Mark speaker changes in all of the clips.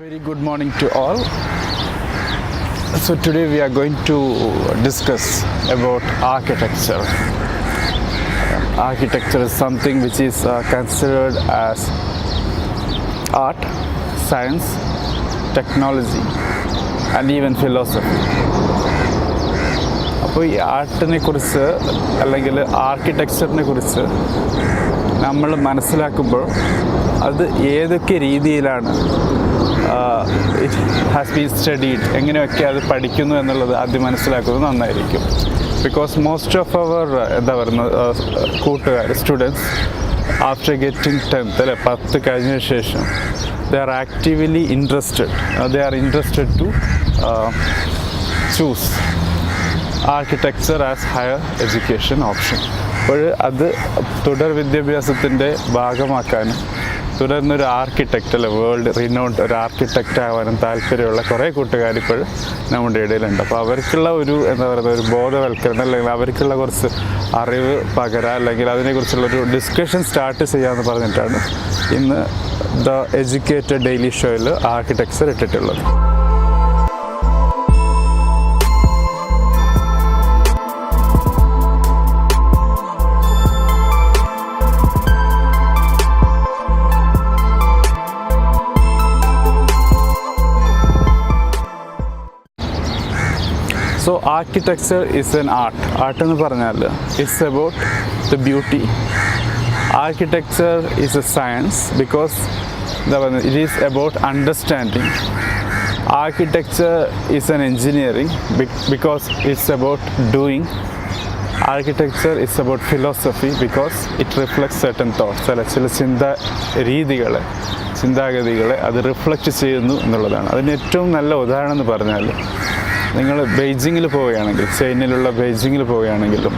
Speaker 1: Very good morning to all. So today we are going to discuss about architecture. Architecture is something which is considered as art, science, technology and even philosophy. അപ്പോൾ ഈ ആർട്ടിനെ കുറിച്ച് അല്ലെങ്കിൽ ആർക്കിടെക്ചറിനെ കുറിച്ച് നമ്മൾ മനസ്സിലാക്കുമ്പോൾ അത് ഏതൊക്കെ രീതിയിലാണ് ഇറ്റ് ഹാസ് ബീൻ സ്റ്റഡീഡ്, എങ്ങനെയൊക്കെ അത് പഠിക്കുന്നു എന്നുള്ളത് ആദ്യം മനസ്സിലാക്കുന്നത് നന്നായിരിക്കും. ബിക്കോസ് മോസ്റ്റ് ഓഫ് അവർ എന്താ പറയുന്നത് കൂട്ടുകാർ സ്റ്റുഡൻസ് ആഫ്റ്റർ ഗെറ്റിംഗ് 10th അല്ലെ 10 കഴിഞ്ഞ ശേഷം they are actively interested to choose architecture as higher education option. അപ്പോൾ അത് തുടർ വിദ്യാഭ്യാസത്തിൻ്റെ ഭാഗമാക്കാനും തുടർന്നൊരു ആർക്കിടെക്റ്റ് അല്ലെ വേൾഡ് റിനൗണ്ട് ഒരു ആർക്കിടെക്റ്റ് ആവാനും താല്പര്യമുള്ള കുറേ കൂട്ടുകാർ ഇപ്പോൾ നമ്മുടെ ഇടയിലുണ്ട്. അപ്പോൾ അവർക്കുള്ള ഒരു എന്താ പറയുക ഒരു ബോധവൽക്കരണം അല്ലെങ്കിൽ അവർക്കുള്ള കുറച്ച് അറിവ് പകരാൻ അല്ലെങ്കിൽ അതിനെക്കുറിച്ചുള്ളൊരു ഡിസ്കഷൻ സ്റ്റാർട്ട് ചെയ്യാമെന്ന് പറഞ്ഞിട്ടാണ് ഇന്ന് ദ എഡ്യൂക്കേറ്റഡ് ഡെയിലി ഷോയിൽ ആർക്കിടെക്ചർ ഇട്ടിട്ടുള്ളത്. So architecture is an art. Art എന്ന് പറഞ്ഞാൽ it's about the beauty. Architecture is a science because it is about understanding. Architecture is an engineering because it's about doing. Architecture is about philosophy because it reflects certain thoughts. ചില ചിന്താഗതികളെ അത് reflect ചെയ്യുന്നു എന്നുള്ളതാണ്. അതിന് ഏറ്റവും നല്ല ഉദാഹരണം എന്ന് പറഞ്ഞാൽ നിങ്ങൾ ബെയ്ജിങ്ങിൽ പോവുകയാണെങ്കിൽ, ചൈനയിലുള്ള ബെയ്ജിങ്ങിൽ പോവുകയാണെങ്കിലും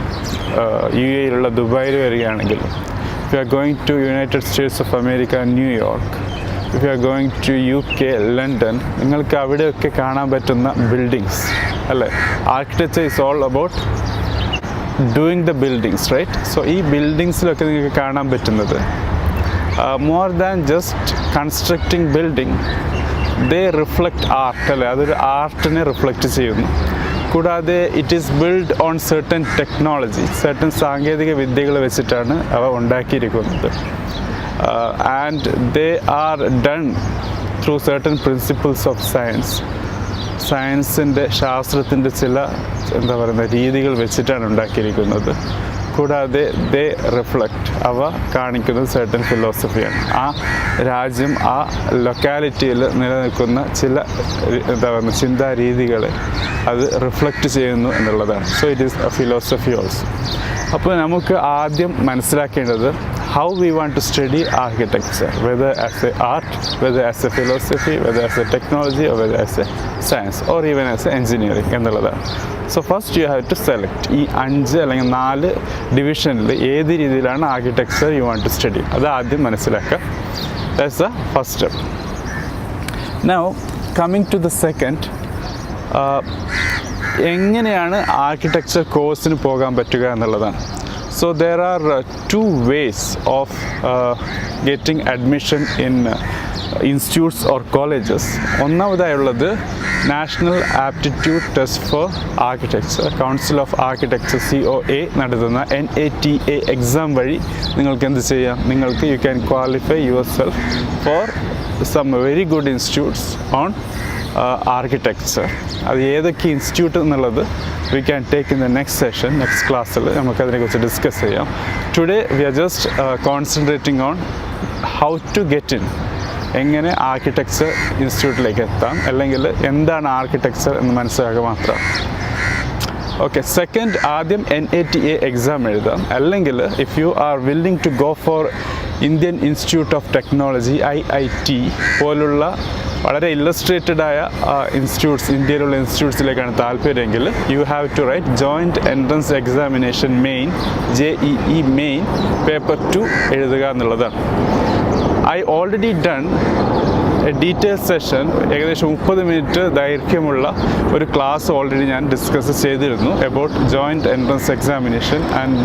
Speaker 1: UAE ദുബായിൽ വരികയാണെങ്കിലും, if you are going to United States of America, New York, if you are going to UK, London, നിങ്ങൾക്ക് അവിടെയൊക്കെ കാണാൻ പറ്റുന്ന ബിൽഡിങ്സ് അല്ലേ. Architecture is all about doing the buildings, right? So ഈ ബിൽഡിങ്സിലൊക്കെ നിങ്ങൾക്ക് കാണാൻ പറ്റുന്നത് more than just constructing building, they reflect art അല്ലേ, അതൊരു ആർട്ടിനെ റിഫ്ലക്റ്റ് ചെയ്യുന്നു. കൂടാതെ it is build on certain technology, certain സാങ്കേതിക വിദ്യകൾ വെച്ചിട്ടാണ് അവ ഉണ്ടാക്കിയിരിക്കുന്നത്. And they are done through certain principles of science. സയൻസിൻ്റെ ശാസ്ത്രത്തിൻ്റെ ചില എന്താ പറയുന്ന രീതികൾ വെച്ചിട്ടാണ് ഉണ്ടാക്കിയിരിക്കുന്നത്. കൂടാതെ ദേ റിഫ്ലക്റ്റ്, അവ കാണിക്കുന്നത് സെർട്ടൻ ഫിലോസഫിയാണ്. ആ രാജ്യം ആ ലൊക്കാലിറ്റിയിൽ നിലനിൽക്കുന്ന ചില എന്താ പറയുക ചിന്താരീതികളെ അത് റിഫ്ലക്റ്റ് ചെയ്യുന്നു എന്നുള്ളതാണ്. So it is A philosophy also. അപ്പോൾ നമുക്ക് ആദ്യം മനസ്സിലാക്കേണ്ടത് how we want to study architecture, whether as a art, whether as a philosophy, whether as a technology or whether as a science or even as a engineering എന്നുള്ളതാണ്. So first you have to select ഈ 5 അല്ലെങ്കിൽ 4 ഡിവിഷനിൽ ഏത് രീതിയിലാണ് architecture you want to study, അത് ആദ്യം മനസ്സിലാക്കുക. That's the first step. Now coming to the second, എങ്ങനെയാണ് ആർക്കിടെക്ചർ കോഴ്സിന് പോകാൻ പറ്റുക എന്നുള്ളതാണ്. So there are 2 ways of getting admission in institutes or colleges. ഒന്നാമതായുള്ളത് national aptitude test for architecture, council of architecture COA നടത്തുന്ന NATA എക്സാം വഴി നിങ്ങൾക്ക് എന്ത് ചെയ്യാം, നിങ്ങൾക്ക് you can qualify yourself for some very good institutes on architecture. അത് ഏതൊക്കെ institute എന്നുള്ളത് we can take in the next session, next ക്ലാസ്സിൽ നമുക്കതിനെക്കുറിച്ച് ഡിസ്കസ് ചെയ്യാം. Today we are just concentrating on how to get in, എങ്ങനെ architecture ഇൻസ്റ്റിറ്റ്യൂട്ടിലേക്ക് എത്താം, അല്ലെങ്കിൽ എന്താണ് ആർക്കിടെക്ചർ എന്ന് മനസ്സിലാക്കുക മാത്രം. ഓക്കെ, സെക്കൻഡ്, ആദ്യം NATA എക്സാം എഴുതാം. അല്ലെങ്കിൽ if you are willing to go for Indian institute of technology IIT പോലുള്ള വളരെ ഇല്ലസ്ട്രേറ്റഡ് ആയ ഇൻസ്റ്റിറ്റ്യൂട്ട്സ്, ഇന്ത്യയിലുള്ള ഇൻസ്റ്റിറ്റ്യൂട്ട്സിലേക്കാണ് താല്പര്യമെങ്കിൽ you have to write joint entrance examination main JEE main paper 2 എഴുതുക എന്നുള്ളതാണ്. I already done detail session ഏകദേശം 30 മിനിറ്റ് ദൈർഘ്യമുള്ള ഒരു ക്ലാസ് ഓൾറെഡി ഞാൻ ഡിസ്കസ് ചെയ്തിരുന്നു about joint entrance examination and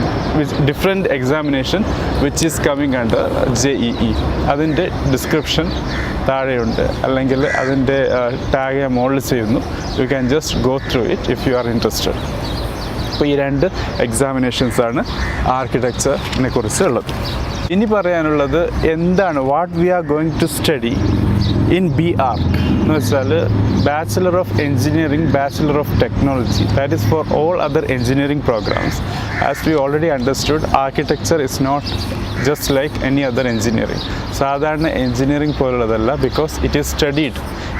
Speaker 1: different examination which is coming under JEE. അതിൻ്റെ description താഴെയുണ്ട്, അല്ലെങ്കിൽ അതിൻ്റെ ടാഗ് ഞാൻ മുകളിൽ ചെയ്യുന്നു. You can just go through it if you are interested. അപ്പോൾ ഈ 2 എക്സാമിനേഷൻസാണ് ആർക്കിടെക്ചറിനെ കുറിച്ച് ഉള്ളത്. ഇനി പറയാനുള്ളത് എന്താണ് what we are going to study in B.Arch എന്ന് വെച്ചാൽ bachelor of engineering, bachelor of technology. That is for all other engineering programmes. As we already understood, architecture is not just like any other engineering. സാധാരണ engineering പോലുള്ളതല്ല, because it is studied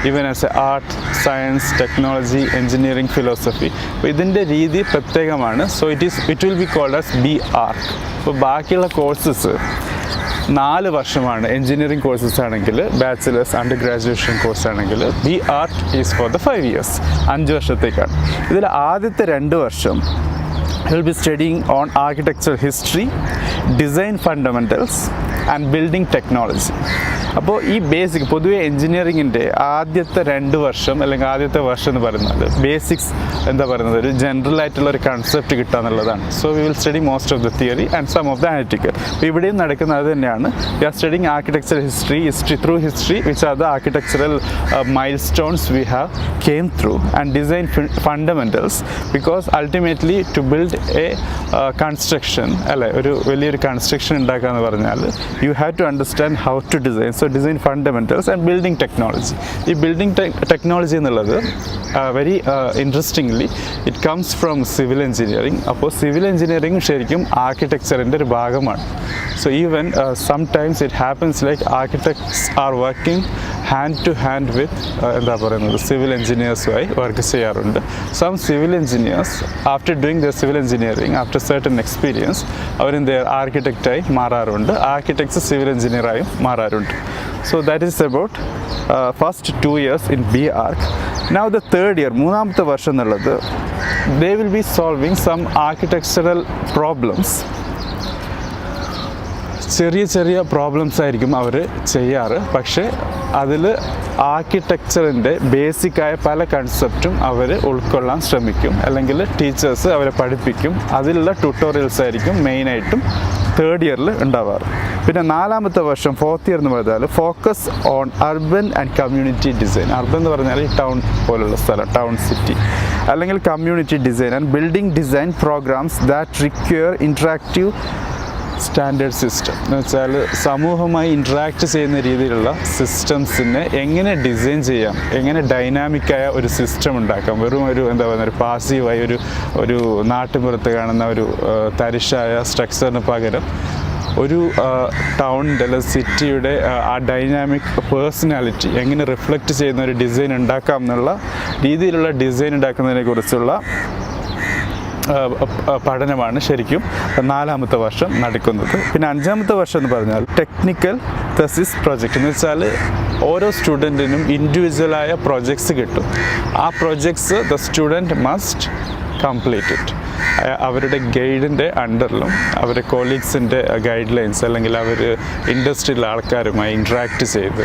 Speaker 1: even as a art, science, technology, engineering, philosophy. അപ്പോൾ ഇതിൻ്റെ രീതി പ്രത്യേകമാണ്. So it will be called as B.Arch. അപ്പോൾ ബാക്കിയുള്ള courses 4 വർഷമാണ്. Engineering courses ആണെങ്കിൽ, ബാച്ചിലേഴ്സ് അണ്ടർ ഗ്രാജുവേഷൻ കോഴ്സ് ആണെങ്കിൽ B.Arch is for the 5 years, 5 വർഷത്തേക്കാണ്. ഇതിൽ ആദ്യത്തെ 2 വർഷം will be studying on architectural history, design fundamentals and building technology. അപ്പോൾ ഈ ബേസിക് പൊതുവെ എഞ്ചിനീയറിങ്ങിൻ്റെ ആദ്യത്തെ 2 വർഷം അല്ലെങ്കിൽ ആദ്യത്തെ വർഷം എന്ന് പറയുന്നത് ബേസിക്സ് എന്താ പറയുന്നത്, ഒരു ജനറൽ ആയിട്ടുള്ള ഒരു കൺസെപ്റ്റ് കിട്ടുക എന്നുള്ളതാണ്. So we will study most of the theory and some of the analytical. അപ്പോൾ ഇവിടെയും നടക്കുന്നത് അത് തന്നെയാണ്. We are studying architectural history through history which are the architectural milestones we have came through, and design fundamentals, because ultimately to build a construction അല്ലേ, ഒരു വലിയൊരു construction ഉണ്ടാക്കുക എന്ന് പറഞ്ഞാൽ you have to understand how to design. So design fundamentals and building technology. ഈ building technology എന്നുള്ളത് very interestingly it comes from civil engineering. അപ്പോൾ civil engineering ശരിക്കും ആർക്കിടെക്ചറിൻ്റെ ഒരു ഭാഗമാണ്. So even sometimes it happens like architects are working hand to hand with എന്താ പറയുന്നത് civil എഞ്ചിനീയേഴ്സുമായി വർക്ക് ചെയ്യാറുണ്ട്. Some civil engineers after doing the civil engineering after certain experience അവരെന്ത് ആർക്കിടെക്റ്റായി മാറാറുണ്ട്, ആർക്കിടെക്ട്സ് സിവിൽ എഞ്ചിനീയറായും മാറാറുണ്ട്. So that is about first 2 years in B.Arch. Now the 3rd year, 3ാമത്തെ വർഷം എന്നുള്ളത് they will be solving some architectural problems. ചെറിയ problems ആയിരിക്കും അവർ ചെയ്യാറ്, പക്ഷേ അതിൽ ആർക്കിടെക്ചറിൻ്റെ ബേസിക്കായ പല കൺസെപ്റ്റും അവർ ഉൾക്കൊള്ളാൻ ശ്രമിക്കും, അല്ലെങ്കിൽ ടീച്ചേഴ്സ് അവരെ പഠിപ്പിക്കും. അതിലുള്ള ട്യൂട്ടോറിയൽസ് ആയിരിക്കും മെയിനായിട്ടും 3rd ഇയറിൽ ഉണ്ടാവാറ്. പിന്നെ 4ാമത്തെ വർഷം 4th ഇയർ എന്ന് പറഞ്ഞാൽ focus on urban and community design. Urban എന്ന് പറഞ്ഞാൽ ഈ ടൗൺ പോലുള്ള സ്ഥലം, ടൗൺ സിറ്റി, അല്ലെങ്കിൽ community design and building design programs that require interactive standard system. എന്ന് വെച്ചാൽ സമൂഹമായി ഇൻട്രാക്ട് ചെയ്യുന്ന രീതിയിലുള്ള സിസ്റ്റംസിനെ എങ്ങനെ ഡിസൈൻ ചെയ്യാം, എങ്ങനെ ഡൈനാമിക്കായ ഒരു സിസ്റ്റം ഉണ്ടാക്കാം. വെറും ഒരു എന്താ പറയുക, ഒരു പാസീവായി ഒരു നാട്ടുപുറത്ത് കാണുന്ന ഒരു തരിശായ സ്ട്രക്ചറിന് പകരം ഒരു ടൗണിൻ്റെ അല്ലെങ്കിൽ സിറ്റിയുടെ ആ ഡൈനാമിക് പേഴ്സണാലിറ്റി എങ്ങനെ റിഫ്ലക്റ്റ് ചെയ്യുന്ന ഒരു ഡിസൈൻ ഉണ്ടാക്കാം എന്നുള്ള രീതിയിലുള്ള ഡിസൈൻ ഉണ്ടാക്കുന്നതിനെ കുറിച്ചുള്ള പഠനമാണ് ശരിക്കും 4ാമത്തെ വർഷം നടക്കുന്നത്. പിന്നെ 5ാമത്തെ വർഷം എന്ന് പറഞ്ഞാൽ ടെക്നിക്കൽ തെസിസ് പ്രൊജക്റ്റ് എന്ന് വെച്ചാൽ ഓരോ സ്റ്റുഡൻറ്റിനും ഇൻഡിവിജ്വലായ പ്രൊജക്ട്സ് കിട്ടും. ആ projects the student must complete it. അവരുടെ ഗൈഡിൻ്റെ അണ്ടറിലും അവരുടെ കൊളീഗ്സിൻ്റെ ഗൈഡ് ലൈൻസ് അല്ലെങ്കിൽ അവർ ഇൻഡസ്ട്രിയിലെ ആൾക്കാരുമായി ഇൻട്രാക്ട് ചെയ്ത്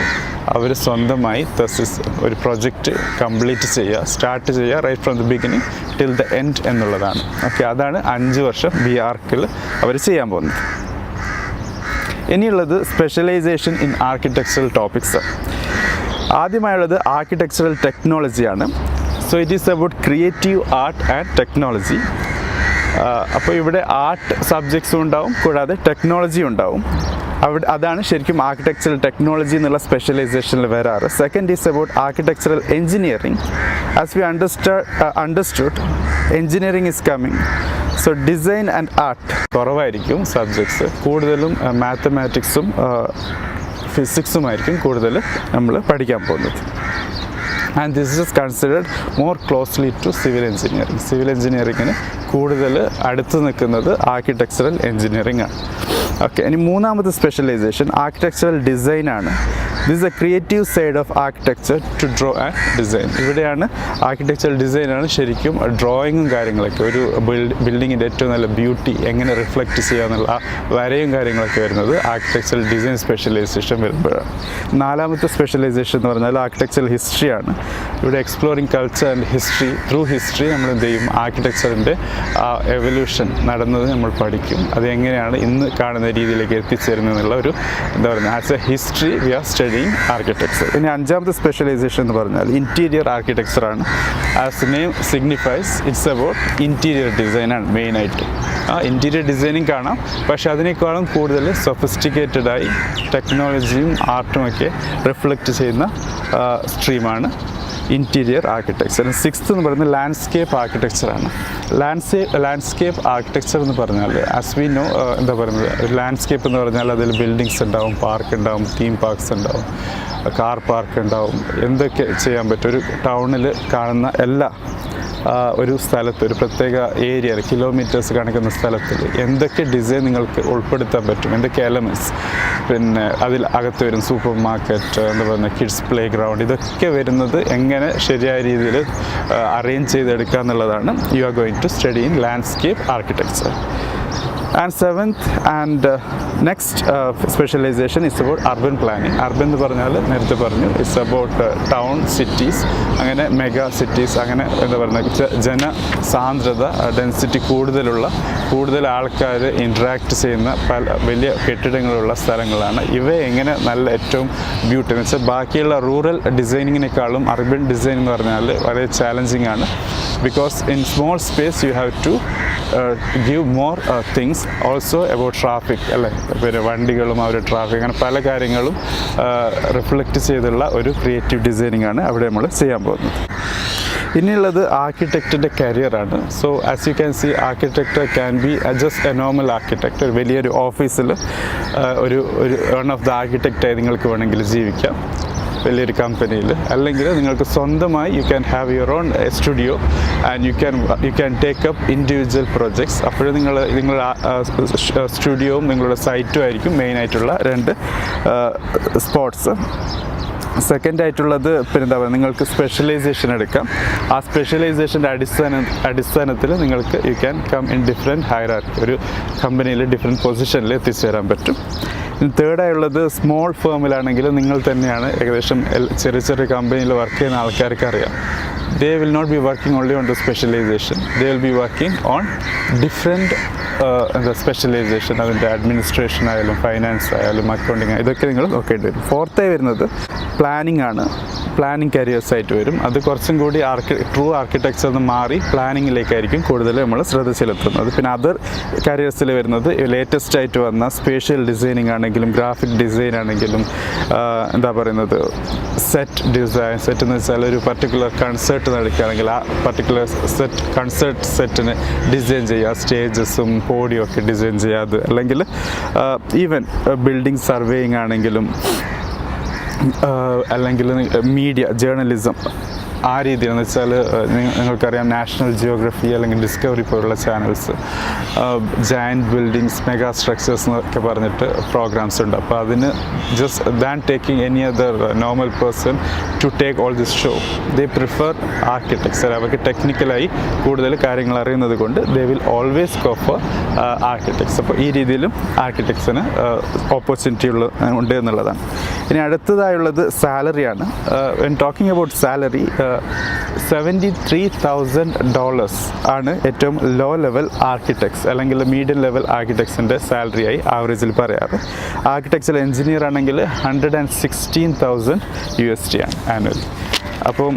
Speaker 1: അവർ സ്വന്തമായി തെസിസ് ഒരു പ്രൊജക്റ്റ് കംപ്ലീറ്റ് ചെയ്യുക, സ്റ്റാർട്ട് ചെയ്യുക right from the beginning till the end എന്നുള്ളതാണ്. ഓക്കെ, അതാണ് 5 വർഷം B.Archൽ അവർ ചെയ്യാൻ പോകുന്നത്. ഇനിയുള്ളത് സ്പെഷ്യലൈസേഷൻ ഇൻ ആർക്കിടെക്ചറൽ ടോപ്പിക്സ്. ആദ്യമായുള്ളത് ആർക്കിടെക്ചറൽ ടെക്നോളജിയാണ്. So it is about creative art and technology. അപ്പോൾ ഇവിടെ ആർട്ട് സബ്ജക്ട്സും ഉണ്ടാവും, കൂടാതെ ടെക്നോളജിയും ഉണ്ടാവും. അതാണ് ശരിക്കും ആർക്കിടെക്ചറൽ ടെക്നോളജി എന്നുള്ള സ്പെഷ്യലൈസേഷനിൽ വരാറ്. Second is about architectural engineering. As we understood engineering is coming. So design and art കുറവായിരിക്കും സബ്ജക്ട്സ്, കൂടുതലും മാത്തമാറ്റിക്സും ഫിസിക്സുമായിരിക്കും കൂടുതൽ നമ്മൾ പഠിക്കാൻ പോകുന്നത്. And this is considered more closely to civil engineering. Civil എഞ്ചിനീയറിങ്ങിന് കൂടുതൽ അടുത്ത് നിൽക്കുന്നത് ആർക്കിടെക്ചറൽ എഞ്ചിനീയറിംഗ് ആണ്. ഓക്കെ, ഇനി 3ാമത്തെ സ്പെഷ്യലൈസേഷൻ ആർക്കിടെക്ചറൽ ഡിസൈനാണ്. This a creative side of architecture to draw and design. ഇവിടെയാണ് ആർക്കിടെക്ചറൽ ഡിസൈനാണ് ശരിക്കും ഡ്രോയിങ്ങും കാര്യങ്ങളൊക്കെ, ഒരു ബിൽഡിങ്ങിൻ്റെ ഏറ്റവും നല്ല ബ്യൂട്ടി എങ്ങനെ റിഫ്ലക്റ്റ് ചെയ്യാന്നുള്ള ആ വരയും കാര്യങ്ങളൊക്കെ വരുന്നത് ആർക്കിടെക്ചറൽ ഡിസൈൻ സ്പെഷ്യലൈസേഷൻ വരുമ്പോഴാണ്. നാലാമത്തെ സ്പെഷ്യലൈസേഷൻ എന്ന് പറഞ്ഞാൽ ആർക്കിടെക്ചറൽ ഹിസ്റ്ററിയാണ്. ഇവിടെ exploring culture and history, through history നമ്മൾ എന്ത് ചെയ്യും, ആർക്കിടെക്ചറിൻ്റെ എവല്യൂഷൻ നടന്നത് നമ്മൾ പഠിക്കും. അത് എങ്ങനെയാണ് ഇന്ന് കാണുന്ന രീതിയിലേക്ക് എത്തിച്ചേരുന്നത് എന്നുള്ള ഒരു എന്താ പറയുക, as a history we are studying architecture. ഇനി അഞ്ചാമത്തെ സ്പെഷ്യലൈസേഷൻ എന്ന് പറഞ്ഞാൽ ഇൻറ്റീരിയർ ആർക്കിടെക്ചറാണ്. As the name signifies it's about interior ഡിസൈനാണ് മെയിനായിട്ട്. ഇൻറ്റീരിയർ ഡിസൈനിങ് കാണാം, പക്ഷേ അതിനേക്കാളും കൂടുതൽ സൊഫിസ്റ്റിക്കേറ്റഡായി ടെക്നോളജിയും ആർട്ടുമൊക്കെ റിഫ്ലക്റ്റ് ചെയ്യുന്ന സ്ട്രീമാണ് ഇൻറ്റീരിയർ ആർക്കിടെക്ചർ. സിക്സ്ത് എന്ന് പറയുന്നത് ലാൻഡ്സ്കേപ്പ് ആർക്കിടെക്ചറാണ്. ലാൻഡ്സ്കേപ്പ് ആർക്കിടെക്ചർ എന്ന് പറഞ്ഞാൽ ആസ് വി നോ എന്താ പറയുന്നത്, ലാൻഡ്സ്കേപ്പ് എന്ന് പറഞ്ഞാൽ അതിൽ ബിൽഡിങ്സ് ഉണ്ടാവും, പാർക്ക് ഉണ്ടാവും, തീം പാർക്സ് ഉണ്ടാവും, കാർ പാർക്ക് ഉണ്ടാവും, എന്തൊക്കെ ചെയ്യാൻ പറ്റും. ഒരു ടൗണിൽ കാണുന്ന എല്ലാ ഒരു സ്ഥലത്ത്, ഒരു പ്രത്യേക ഏരിയയിൽ കിലോമീറ്റേഴ്സ് കാണിക്കുന്ന സ്ഥലത്തിൽ എന്തൊക്കെ ഡിസൈൻ നിങ്ങൾക്ക് ഉൾപ്പെടുത്താൻ പറ്റും, എന്തൊക്കെ എലമെൻറ്റ്സ്, പിന്നെ അതിൽ അകത്ത് വരും സൂപ്പർ മാർക്കറ്റ്, എന്താ പറയുക കിഡ്സ് പ്ലേ ഗ്രൗണ്ട്, ഇതൊക്കെ വരുന്നത് എങ്ങനെ ശരിയായ രീതിയിൽ അറേഞ്ച് ചെയ്തെടുക്കുക എന്നുള്ളതാണ് you are going to study in landscape architecture. And seventh and next specialization is about urban planning. Urban എന്ന് പറഞ്ഞാൽ നേരത്തെ പറഞ്ഞു ഇറ്റ്സ് അബൌട്ട് ടൗൺ സിറ്റീസ്, അങ്ങനെ മെഗാ സിറ്റീസ്, അങ്ങനെ എന്താ പറയുക ജനസാന്ദ്രത ഡെൻസിറ്റി കൂടുതൽ ആൾക്കാർ ഇൻട്രാക്ട് ചെയ്യുന്ന പല വലിയ കെട്ടിടങ്ങളുള്ള സ്ഥലങ്ങളാണ്. ഇവയെ എങ്ങനെ നല്ല ഏറ്റവും ബ്യൂട്ടി എന്ന് വെച്ചാൽ ബാക്കിയുള്ള റൂറൽ ഡിസൈനിങ്ങിനേക്കാളും അർബൻ ഡിസൈൻ എന്ന് പറഞ്ഞാൽ വളരെ ചാലഞ്ചിങ് ആണ്. Because in small space you have to give more things also about traffic അല്ലേ, പിന്നെ വണ്ടികളും അവരുടെ ട്രാഫിക്, അങ്ങനെ പല കാര്യങ്ങളും റിഫ്ലക്റ്റ് ചെയ്തുള്ള ഒരു ക്രിയേറ്റീവ് ഡിസൈനിങ് ആണ് അവിടെ നമ്മൾ ചെയ്യാൻ പോകുന്നത്. ഇനിയുള്ളത് ആർക്കിടെക്റ്റിൻ്റെ കരിയറാണ്. So as you can see architect can be just a normal architect. വലിയൊരു ഓഫീസിൽ ഒരു വൺ ഓഫ് ദ ആർക്കിടെക്റ്റായി നിങ്ങൾക്ക് വേണമെങ്കിൽ ജീവിക്കാം വലിയൊരു കമ്പനിയിൽ, അല്ലെങ്കിൽ നിങ്ങൾക്ക് സ്വന്തമായി you can have your own studio and you can take up individual projects. അപ്പോഴും നിങ്ങളുടെ സ്റ്റുഡിയോവും നിങ്ങളുടെ സൈറ്റും ആയിരിക്കും മെയിനായിട്ടുള്ള രണ്ട് സ്പോട്ട്സ്. സെക്കൻഡ് ആയിട്ടുള്ളത് പിന്നെ എന്താ പറയുക, നിങ്ങൾക്ക് സ്പെഷ്യലൈസേഷൻ എടുക്കാം. ആ സ്പെഷ്യലൈസേഷൻ്റെ അടിസ്ഥാനത്തിൽ നിങ്ങൾക്ക് you can come in different hierarchy, ഒരു കമ്പനിയിൽ ഡിഫറെൻറ്റ് പൊസിഷനിൽ എത്തിച്ചേരാൻ പറ്റും. തേർഡായുള്ളത് സ്മോൾ ഫേമിലാണെങ്കിൽ നിങ്ങൾ തന്നെയാണ് ഏകദേശം ചെറിയ കമ്പനിയിൽ വർക്ക് ചെയ്യുന്ന ആൾക്കാർക്ക് അറിയാം, they will not be working only on the specialization, they will be working on different സ്പെഷ്യലൈസേഷൻ. അതിൻ്റെ അഡ്മിനിസ്ട്രേഷൻ ആയാലും ഫൈനാൻസ് ആയാലും അക്കൗണ്ടിങ് ഇതൊക്കെ നിങ്ങൾ നോക്കേണ്ടി വരും. ഫോർത്തായി വരുന്നത് പ്ലാനിംഗ് ആണ്. പ്ലാനിങ് കരിയേഴ്സ് ആയിട്ട് വരും. അത് കുറച്ചും കൂടി ട്രൂ ആർക്കിടെക്ചർ നിന്ന് മാറി പ്ലാനിങ്ങിലേക്കായിരിക്കും കൂടുതൽ നമ്മൾ ശ്രദ്ധ ചെലുത്തുന്നത്. പിന്നെ അതർ കരിയേഴ്സിൽ വരുന്നത് ലേറ്റസ്റ്റ് ആയിട്ട് വന്ന സ്പേഷ്യൽ ഡിസൈനിങ് ആണെങ്കിലും ഗ്രാഫിക് ഡിസൈൻ ആണെങ്കിലും എന്താ പറയുന്നത് സെറ്റ് എന്ന് വെച്ചാൽ ഒരു പർട്ടിക്കുലർ കൺസേർട്ട് നടക്കുകയാണെങ്കിൽ ആ പർട്ടിക്കുലർ കൺസേർട്ട് സെറ്റിന് ഡിസൈൻ ചെയ്യുക, സ്റ്റേജസും പോഡിയം ഒക്കെ ഡിസൈൻ ചെയ്യാതെ, അല്ലെങ്കിൽ ഈവൻ ബിൽഡിംഗ് സർവേയിങ് ആണെങ്കിലും അല്ലെങ്കിൽ മീഡിയ ജേർണലിസം ആ രീതിയിലെന്ന് വെച്ചാൽ നിങ്ങൾക്കറിയാം നാഷണൽ ജിയോഗ്രഫി അല്ലെങ്കിൽ ഡിസ്കവറി പോലുള്ള channels giant buildings mega structures എന്നൊക്കെ പറഞ്ഞിട്ട് പ്രോഗ്രാംസ് ഉണ്ട്. അപ്പോൾ അതിന് just than taking any other normal person to take all this show they prefer architecture. അവർക്ക് ടെക്നിക്കലായി കൂടുതൽ കാര്യങ്ങൾ അറിയുന്നത് കൊണ്ട് they will always go for architects. അപ്പോൾ ഈ രീതിയിലും ആർക്കിടെക്ചറിന് ഓപ്പർച്യൂണിറ്റി ഉണ്ട് എന്നുള്ളതാണ്. ഇനി അടുത്തതായുള്ളത് സാലറിയാണ്. വെൻ ടോക്കിംഗ് അബൌട്ട് സാലറി $73,000 ആണ് ഏറ്റവും ലോ ലെവൽ ആർക്കിടെക്ട്സ് അല്ലെങ്കിൽ മീഡിയം ലെവൽ ആർക്കിടെക്ട്സിൻ്റെ സാലറിയായി ആവറേജിൽ പറയാറ്. ആർക്കിടെക്ചർ എഞ്ചിനീയർ ആണെങ്കിൽ $116,000 ആണ് ആനുവലി. അപ്പം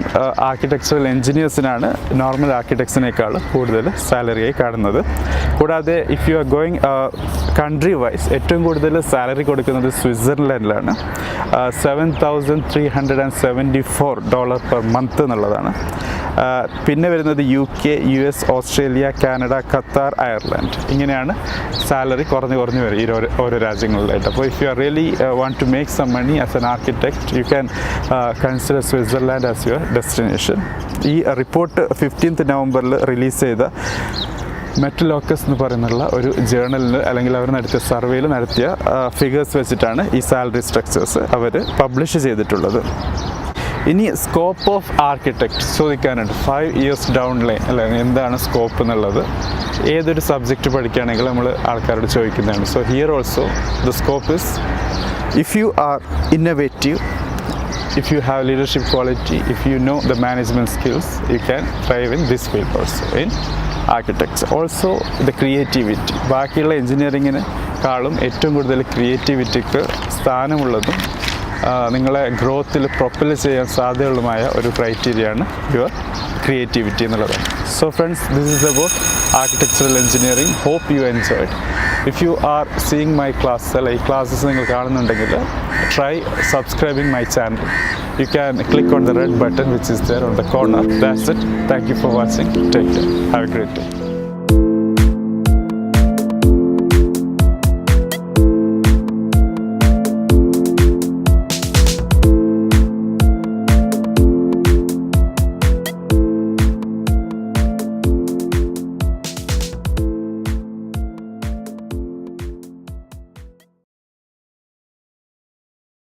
Speaker 1: ആർക്കിടെക്ചറൽ എഞ്ചിനീയേഴ്സിനാണ് നോർമൽ ആർക്കിടെക്ട്സിനേക്കാൾ കൂടുതൽ സാലറിയായി കാണുന്നത്. കൂടാതെ if you are going country wise ഏറ്റവും കൂടുതൽ സാലറി കൊടുക്കുന്നത് സ്വിറ്റ്സർലൻഡിലാണ്. $7,374 പെർ മന്ത് എന്നുള്ളതാണ്. പിന്നെ വരുന്നത് UK, US, Australia, Canada, Qatar, Ireland. ഇങ്ങനെയാണ് സാലറി കുറഞ്ഞു വരും ഈ ഓരോ രാജ്യങ്ങളിലായിട്ട്. അപ്പോൾ if you are really want to make some money as an architect you can consider Switzerland as your destination. ഈ റിപ്പോർട്ട് 15th നവംബറിൽ റിലീസ് ചെയ്ത മെറ്റലോക്കസ് എന്ന് പറയുന്നുള്ള ഒരു ജേർണലിൽ അല്ലെങ്കിൽ അവർ നടത്തിയ സർവേയിൽ നടത്തിയ ഫിഗേഴ്സ് വെച്ചിട്ടാണ് ഈ സാലറി സ്ട്രക്ചേഴ്സ് അവർ പബ്ലിഷ് ചെയ്തിട്ടുള്ളത്. ഇനി സ്കോപ്പ് ഓഫ് ആർക്കിടെക്ട് ചോദിക്കാനുണ്ട്. 5 years ഡൗൺ ലൈൻ അല്ലെ, എന്താണ് സ്കോപ്പ് എന്നുള്ളത് ഏതൊരു സബ്ജക്റ്റ് പഠിക്കുകയാണെങ്കിൽ നമ്മൾ ആൾക്കാരോട് ചോദിക്കുന്നതാണ്. So here also the scope is if you R innovative, if you have leadership quality, if you know the management skills, you can thrive in this field also in architecture. Also the creativity, ബാക്കിയുള്ള എഞ്ചിനീയറിങ്ങിനെക്കാളും ഏറ്റവും കൂടുതൽ ക്രിയേറ്റിവിറ്റിക്ക് സ്ഥാനമുള്ളതും നിങ്ങളെ ഗ്രോത്തിൽ Propel ചെയ്യാൻ സാധ്യതയുള്ളതുമായ ഒരു ക്രൈറ്റീരിയയാണ് your creativity എന്നുള്ളതാണ്. So friends, this is about architectural engineering. Hope you enjoyed. If you are seeing my class അല്ല ഈ ക്ലാസ്സസ് നിങ്ങൾ കാണുന്നുണ്ടെങ്കിൽ try subscribing my channel. You can click on the red button which is there on the corner. That's it. Thank you for watching. Take care. Have a great day.